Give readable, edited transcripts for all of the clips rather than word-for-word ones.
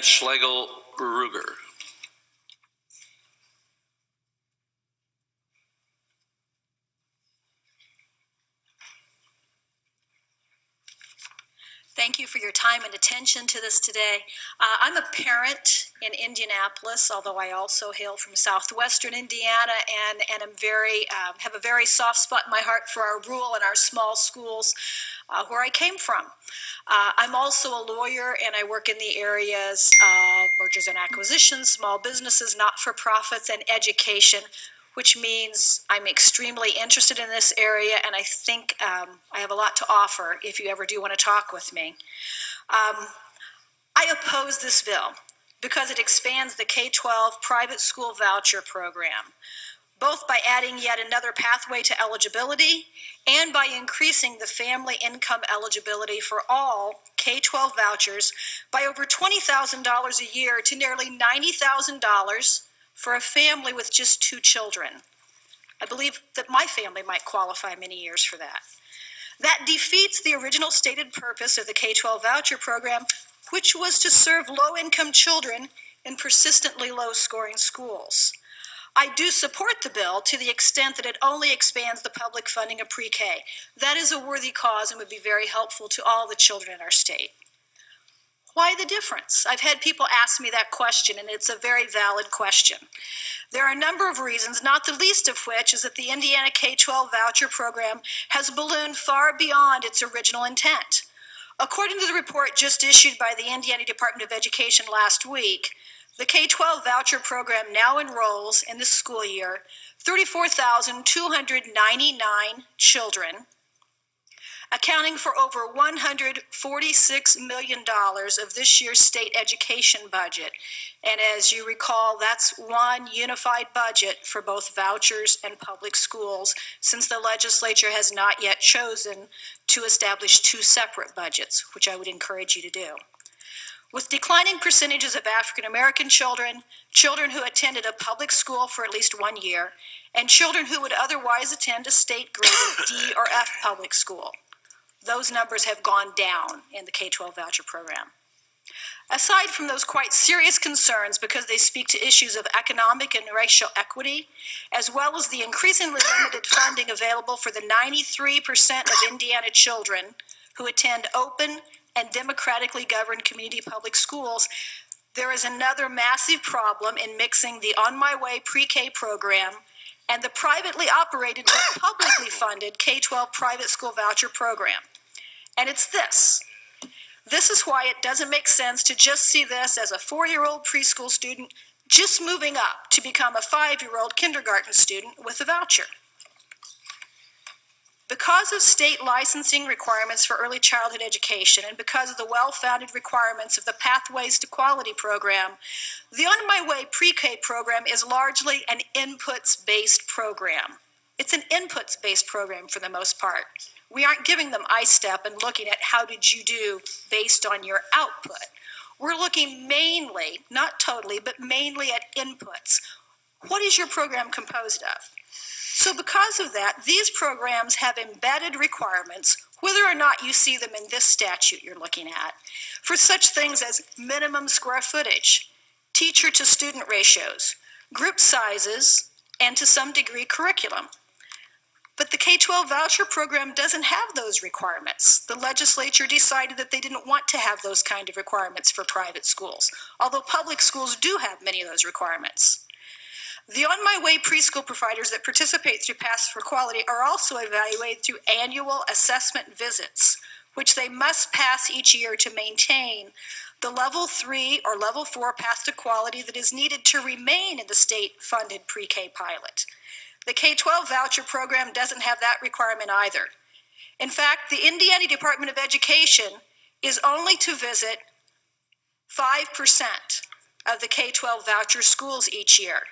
Schlegel Ruegger. Thank you for your time and attention to this today. I'm a parent in Indianapolis, although I also hail from southwestern Indiana, and am have a very soft spot in my heart for our rural and our small schools where I came from. I'm also a lawyer, and I work in the areas of mergers and acquisitions, small businesses, not-for-profits, and education, which means I'm extremely interested in this area, and I think I have a lot to offer if you ever do want to talk with me. I oppose this bill because it expands the K-12 private school voucher program, both by adding yet another pathway to eligibility and by increasing the family income eligibility for all K-12 vouchers by over $20,000 a year to nearly $90,000 for a family with just 2 children. I believe that my family might qualify many years for that. That defeats the original stated purpose of the K-12 voucher program, which was to serve low-income children in persistently low-scoring schools. I do support the bill to the extent that it only expands the public funding of pre-K. That is a worthy cause and would be very helpful to all the children in our state. Why the difference? I've had people ask me that question, and it's a very valid question. There are a number of reasons, not the least of which is that the Indiana K-12 voucher program has ballooned far beyond its original intent. According to the report just issued by the Indiana Department of Education last week, the K-12 voucher program now enrolls in this school year 34,299 children, accounting for over $146 million of this year's state education budget. And as you recall, that's one unified budget for both vouchers and public schools, since the legislature has not yet chosen to establish 2 separate budgets, which I would encourage you to do. With declining percentages of African American children, children who attended a public school for at least 1 year, and children who would otherwise attend a state-graded D or F public school, those numbers have gone down in the K-12 voucher program. Aside from those quite serious concerns because they speak to issues of economic and racial equity, as well as the increasingly limited funding available for the 93% of Indiana children who attend open and democratically governed community public schools, there is another massive problem in mixing the On My Way pre-K program and the privately operated but publicly funded K-12 private school voucher program. And it's this. This is why it doesn't make sense to just see this as a 4-year-old preschool student just moving up to become a 5-year-old kindergarten student with a voucher. Because of state licensing requirements for early childhood education and because of the well-founded requirements of the Pathways to Quality program, the On My Way pre-K program is largely an inputs-based program. It's an inputs-based program for the most part. We aren't giving them I-STEP and looking at how did you do based on your output. We're looking mainly, not totally, but mainly at inputs. What is your program composed of? So because of that, these programs have embedded requirements, whether or not you see them in this statute you're looking at, for such things as minimum square footage, teacher-to-student ratios, group sizes, and to some degree curriculum. But the K-12 voucher program doesn't have those requirements. The legislature decided that they didn't want to have those kind of requirements for private schools, although public schools do have many of those requirements. The On My Way preschool providers that participate through Paths for Quality are also evaluated through annual assessment visits, which they must pass each year to maintain the level 3 or level 4 path to quality that is needed to remain in the state-funded pre-K pilot. The K-12 voucher program doesn't have that requirement either. In fact, the Indiana Department of Education is only to visit 5% of the K-12 voucher schools each year.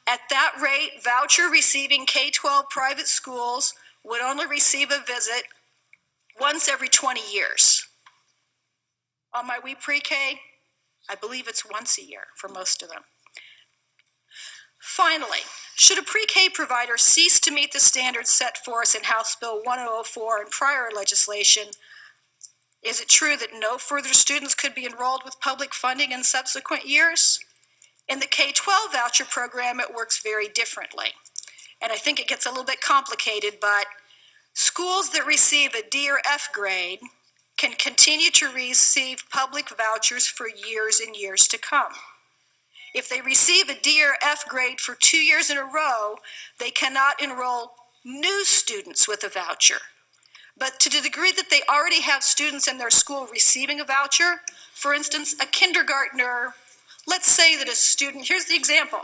At that rate, voucher-receiving K-12 private schools would only receive a visit once every 20 years. On my Way pre-K, I believe it's once a year for most of them. Finally, should a pre-K provider cease to meet the standards set forth in House Bill 1004 and prior legislation, Is it true that no further students could be enrolled with public funding in subsequent years? In the K-12 voucher program, it works very differently. And I think it gets a little bit complicated, but schools that receive a D or F grade can continue to receive public vouchers for years and years to come. If they receive a D or F grade for 2 years in a row, they cannot enroll new students with a voucher. But to the degree that they already have students in their school receiving a voucher, for instance, a kindergartner, let's say that a student, here's the example.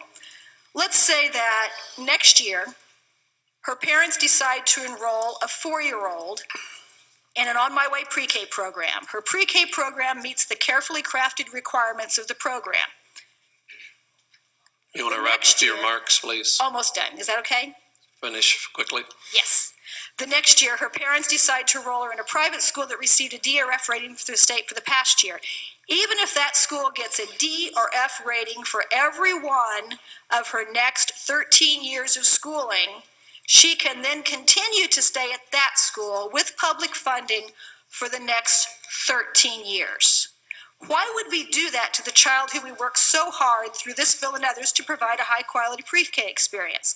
Let's say that next year, her parents decide to enroll a 4-year-old in an On My Way pre-K program. Her pre-K program meets the carefully crafted requirements of the program. You want to wrap up your remarks, please? Almost done. Is that okay? Finish quickly. Yes. The next year, her parents decide to enroll her in a private school that received a D or F rating through the state for the past year. Even if that school gets a D or F rating for every one of her next 13 years of schooling, she can then continue to stay at that school with public funding for the next 13 years. Why would we do that to the child who we work so hard through this bill and others to provide a high-quality pre-K experience?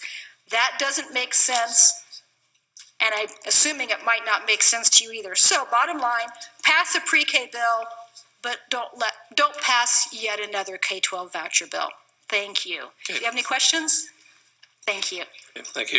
That doesn't make sense, and I'm assuming it might not make sense to you either. So, bottom line, pass a pre-K bill, but don't pass yet another K-12 voucher bill. Thank you. Okay. Do you have any questions? Thank you. Okay, thank you.